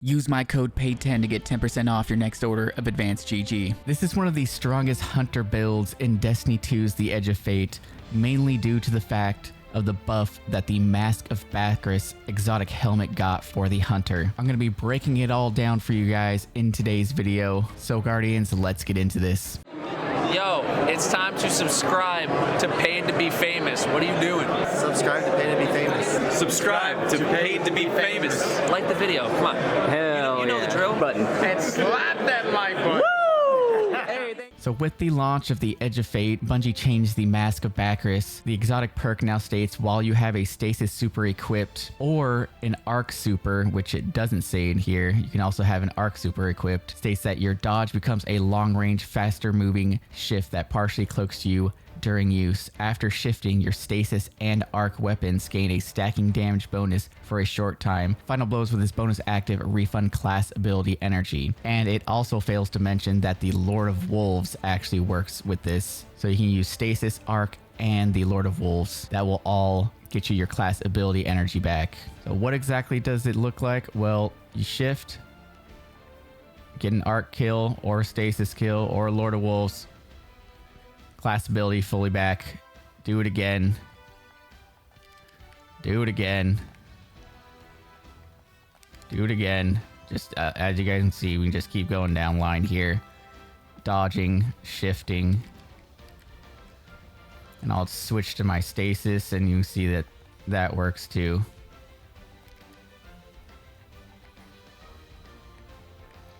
Use my code PAID10 to get 10% off your next order of Advanced GG. This is one of the strongest hunter builds in Destiny 2's The Edge of Fate, mainly due to the fact of the buff that the Mask of Bakris exotic helmet got for the hunter. I'm going to be breaking it all down for you guys in today's video. So Guardians, let's get into this. Yo, it's time to subscribe to Paid to Be Famous. What are you doing? Subscribe to Paid to Be Famous. Subscribe to Paid to Be Famous. Like the video, come on. Hell you know the drill. Button. And slap that like button. So with the launch of The Edge of Fate, Bungie changed the Mask of Bakris. The exotic perk now states while you have a stasis super equipped or an arc super, which it doesn't say in here, you can also have an arc super equipped, states that your dodge becomes a long range, faster moving shift that partially cloaks you during use. After shifting, your stasis and arc weapons gain a stacking damage bonus for a short time. Final blows with this bonus active refund class ability energy. And it also fails to mention that the Lord of Wolves actually works with this. So you can use stasis, arc, and the Lord of Wolves. That will all get you your class ability energy back. So what exactly does it look like? Well, you shift, get an arc kill or stasis kill or Lord of Wolves. Class ability fully back. Do it again. Do it again. Do it again. Just as you guys can see, we can just keep going down line here. Dodging, shifting. And I'll switch to my stasis and you can see that that works too.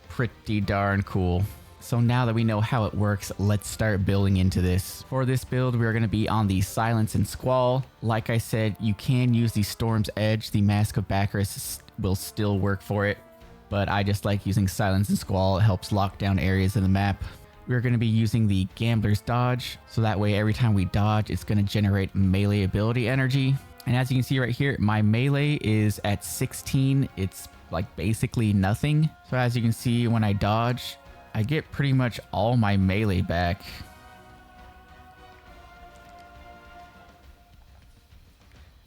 Pretty darn cool. So now that we know how it works, let's start building into this. For this build, we're going to be on the Silence and Squall. Like I said, you can use the Storm's Edge. The Mask of Bakris will still work for it, but I just like using Silence and Squall. It helps lock down areas of the map. We're going to be using the Gambler's Dodge, so that way every time we dodge, it's going to generate melee ability energy. And as you can see right here, my melee is at 16. It's like basically nothing. So as you can see, when I dodge, I get pretty much all my melee back.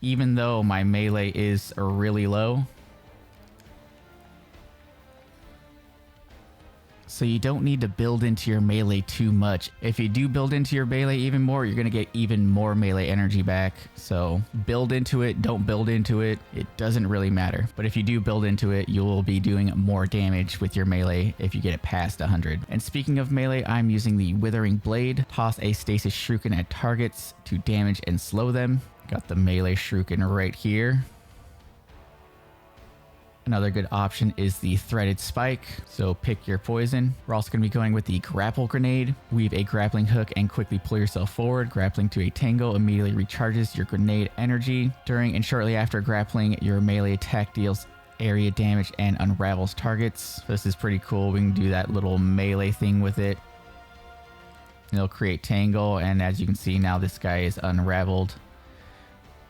Even though my melee is really low. So you don't need to build into your melee too much. If you do build into your melee even more, you're going to get even more melee energy back. So build into it, don't build into it. It doesn't really matter. But if you do build into it, you will be doing more damage with your melee if you get it past 100. And speaking of melee, I'm using the Withering Blade. Toss a Stasis Shuriken at targets to damage and slow them. Got the melee Shuriken right here. Another good option is the Threaded Spike, so pick your poison. We're also going to be going with the Grapple Grenade. Weave a grappling hook and quickly pull yourself forward. Grappling to a tangle immediately recharges your grenade energy. During and shortly after grappling, your melee attack deals area damage and unravels targets. So this is pretty cool. We can do that little melee thing with it. It'll create tangle, and as you can see now, this guy is unraveled,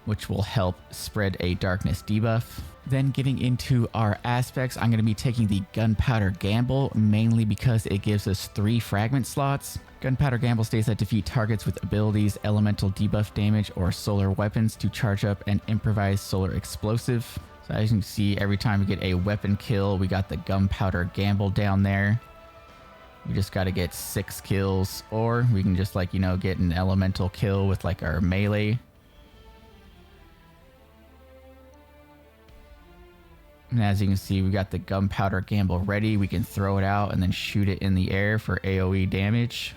which will help spread a darkness debuff. Then getting into our aspects, I'm going to be taking the Gunpowder Gamble, mainly because it gives us 3 fragment slots. Gunpowder Gamble states that defeat targets with abilities, elemental debuff damage, or solar weapons to charge up an improvised solar explosive. So as you can see, every time we get a weapon kill, we got the Gunpowder Gamble down there. We just got to get 6 kills, or we can just like, you know, get an elemental kill with like our melee. And as you can see, we got the Gunpowder Gamble ready. We can throw it out and then shoot it in the air for AoE damage.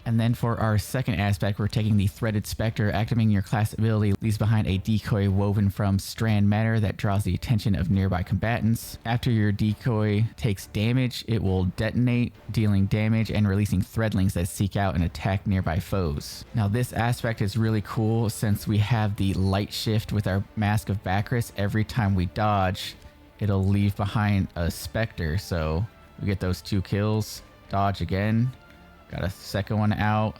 And then for our second aspect, we're taking the Threaded Spectre. Activating your class ability leaves behind a decoy woven from strand matter that draws the attention of nearby combatants. After your decoy takes damage, it will detonate, dealing damage and releasing threadlings that seek out and attack nearby foes. Now this aspect is really cool since we have the light shift with our Mask of Bakris. Every time we dodge, it'll leave behind a Spectre. So we get those 2 kills, dodge again. Got a second one out.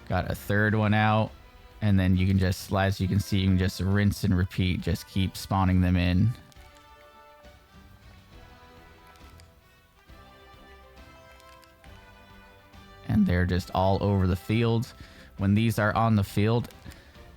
Got a third one out. And then you can just, as you can see, you can just rinse and repeat. Just keep spawning them in. And they're just all over the field. When these are on the field,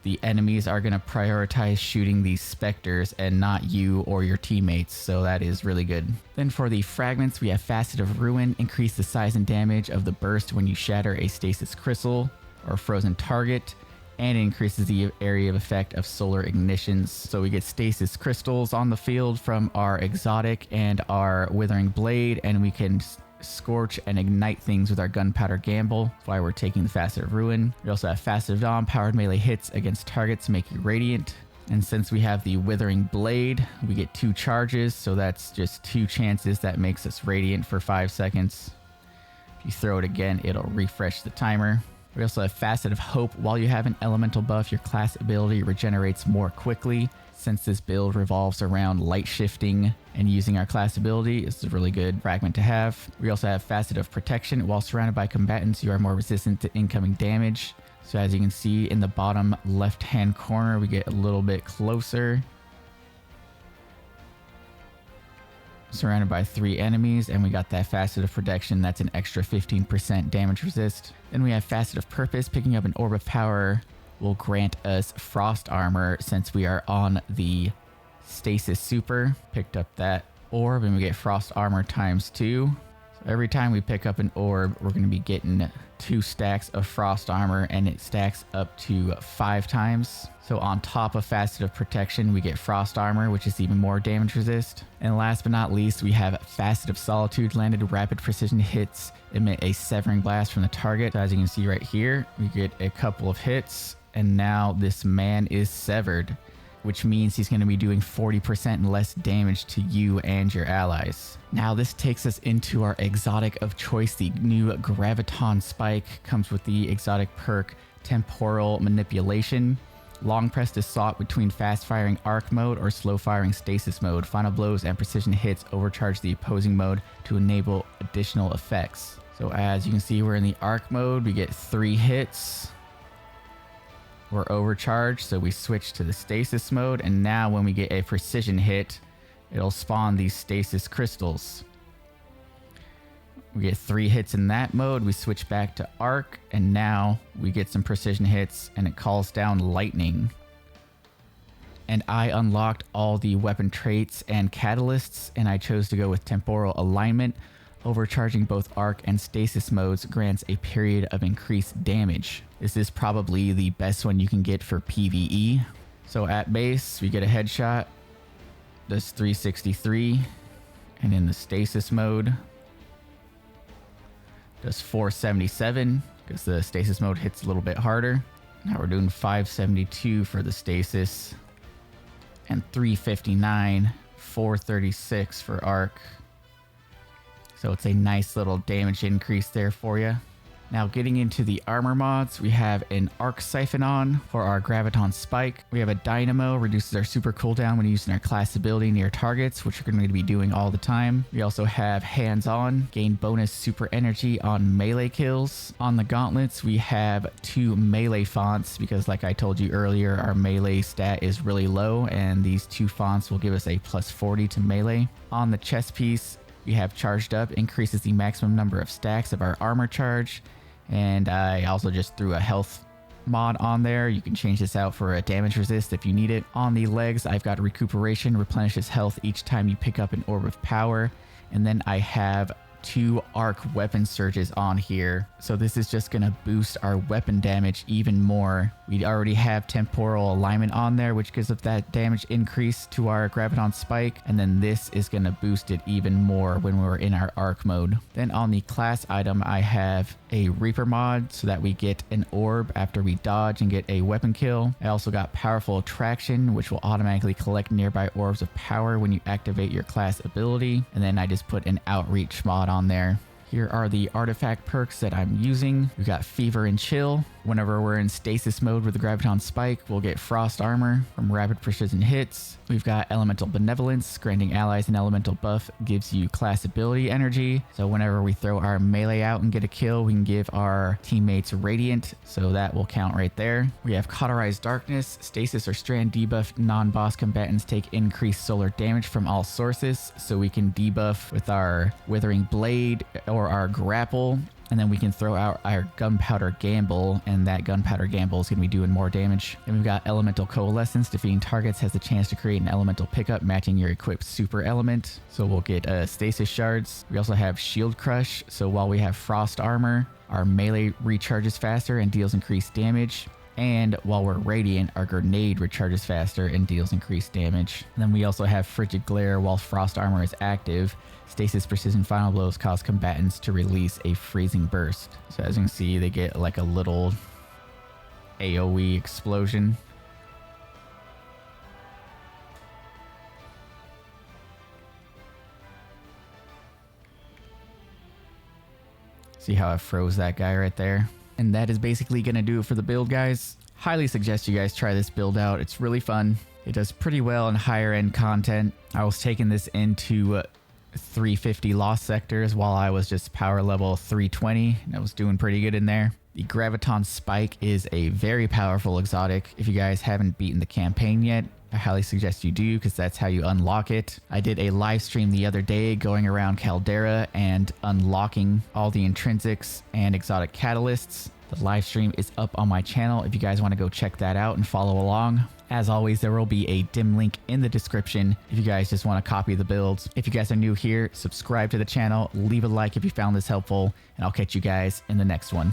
the enemies are going to prioritize shooting these specters and not you or your teammates, so that is really good. Then for the fragments, we have Facet of Ruin, increase the size and damage of the burst when you shatter a stasis crystal or frozen target, and it increases the area of effect of solar ignitions. So we get stasis crystals on the field from our exotic and our withering blade, and we can scorch and ignite things with our gunpowder gamble. That's why we're taking the Facet of Ruin. We also have Facet of Dawn, powered melee hits against targets make you radiant. And since we have the withering blade, we get 2 charges, so that's just 2 chances that makes us radiant for 5 seconds. If you throw it again, it'll refresh the timer. We also have Facet of Hope. While you have an elemental buff, your class ability regenerates more quickly. Since this build revolves around light shifting and using our class ability, it's a really good fragment to have. We also have Facet of Protection. While surrounded by combatants, you are more resistant to incoming damage. So as you can see in the bottom left-hand corner, we get a little bit closer. Surrounded by 3 enemies, and we got that Facet of Protection. That's an extra 15% damage resist. Then we have Facet of Purpose. Picking up an orb of power will grant us frost armor since we are on the stasis super. Picked up that orb and we get frost armor times 2. So every time we pick up an orb, we're going to be getting 2 stacks of frost armor, and it stacks up to 5 times. So on top of Facet of Protection, we get frost armor, which is even more damage resist. And last but not least, we have Facet of Solitude. Landed rapid precision hits emit a severing blast from the target. So as you can see right here, we get a couple of hits, and now this man is severed, which means he's going to be doing 40% less damage to you and your allies. Now this takes us into our exotic of choice. The new Graviton Spike comes with the exotic perk Temporal Manipulation. Long press is sought between fast firing arc mode or slow firing stasis mode. Final blows and precision hits overcharge the opposing mode to enable additional effects. So as you can see, we're in the arc mode. We get 3 hits. We're overcharged, so we switch to the stasis mode, and now when we get a precision hit, it'll spawn these stasis crystals. We get 3 hits in that mode. We switch back to arc, and now we get some precision hits, and it calls down lightning. And I unlocked all the weapon traits and catalysts, and I chose to go with temporal alignment. Overcharging both arc and stasis modes grants a period of increased damage. This is probably the best one you can get for PvE. So at base, we get a headshot, does 363, and in the stasis mode, does 477, because the stasis mode hits a little bit harder. Now we're doing 572 for the stasis, and 359, 436 for arc. So it's a nice little damage increase there for you. Now getting into the armor mods, we have an Arc Siphon on for our Graviton Spike. We have a Dynamo, reduces our super cooldown when using our class ability near targets, which we're going to be doing all the time. We also have Hands On, gain bonus super energy on melee kills. On the gauntlets, we have 2 melee fonts because like I told you earlier, our melee stat is really low, and these 2 fonts will give us a plus 40 to melee. On the chest piece, we have Charged Up, increases the maximum number of stacks of our armor charge. And I also just threw a health mod on there. You can change this out for a damage resist if you need it. On the legs, I've got Recuperation, replenishes health each time you pick up an orb of power. And then I have 2 arc weapon surges on here. So this is just going to boost our weapon damage even more. We already have temporal alignment on there, which gives us that damage increase to our Graviton Spike. And then this is going to boost it even more when we're in our arc mode. Then on the class item, I have a Reaper mod so that we get an orb after we dodge and get a weapon kill. I also got Powerful Attraction, which will automatically collect nearby orbs of power when you activate your class ability. And then I just put an Outreach mod on there. Here are the artifact perks that I'm using. We've got Fever and Chill. Whenever we're in stasis mode with the Graviton Spike, we'll get Frost Armor from rapid precision hits. We've got Elemental Benevolence. Granting allies an elemental buff gives you class ability energy. So whenever we throw our melee out and get a kill, we can give our teammates Radiant. So that will count right there. We have Cauterized Darkness. Stasis or strand debuff non-boss combatants take increased solar damage from all sources. So we can debuff with our Withering Blade or our Grapple. And then we can throw out our Gunpowder Gamble, and that Gunpowder Gamble is going to be doing more damage. Then we've got Elemental Coalescence. Defeating targets has the chance to create an elemental pickup matching your equipped super element. So we'll get Stasis Shards. We also have Shield Crush. So while we have Frost Armor, our melee recharges faster and deals increased damage. And while we're Radiant, our Grenade recharges faster and deals increased damage. And then we also have Frigid Glare. While Frost Armor is active, Stasis Precision Final Blows cause combatants to release a freezing burst. So as you can see, they get like a little AoE explosion. See how I froze that guy right there? And that is basically going to do it for the build, guys. Highly suggest you guys try this build out. It's really fun. It does pretty well in higher end content. I was taking this into 350 lost sectors while I was just power level 320, and I was doing pretty good in there. The Graviton Spike is a very powerful exotic. If you guys haven't beaten the campaign yet, I highly suggest you do, because that's how you unlock it. I did a live stream the other day going around Caldera and unlocking all the intrinsics and exotic catalysts. The live stream is up on my channel if you guys want to go check that out and follow along. As always, there will be a dim link in the description if you guys just want to copy the builds. If you guys are new here, subscribe to the channel, leave a like if you found this helpful, and I'll catch you guys in the next one.